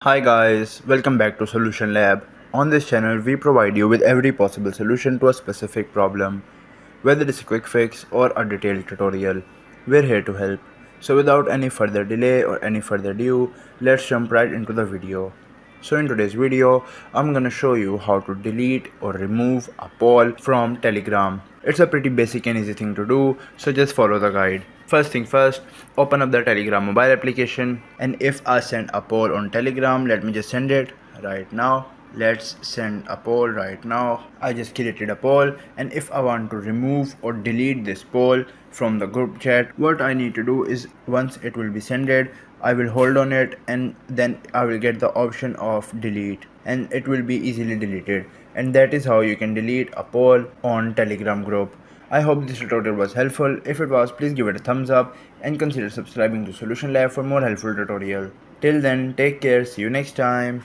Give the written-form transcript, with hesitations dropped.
Hi guys, welcome back to Solution Lab. On this channel, we provide you with every possible solution to a specific problem. Whether it's a quick fix or a detailed tutorial, we're here to help. So without any further delay or any further ado, let's jump right into the video. So in today's video, I'm gonna show you how to delete or remove a poll from Telegram. It's a pretty basic and easy thing to do, so just follow the guide. First thing first, open up the Telegram mobile application, and if I send a poll on Telegram, let me just send it right now. Let's send a poll right now. I just created a poll, and if I want to remove or delete this poll from the group chat, what I need to do is once it will be sended, I will hold on it and then I will get the option of delete and it will be easily deleted. And that is how you can delete a poll on Telegram group. I hope this tutorial was helpful. If it was, please give it a thumbs up and consider subscribing to Solution Lab for more helpful tutorial. Till then, take care, see you next time.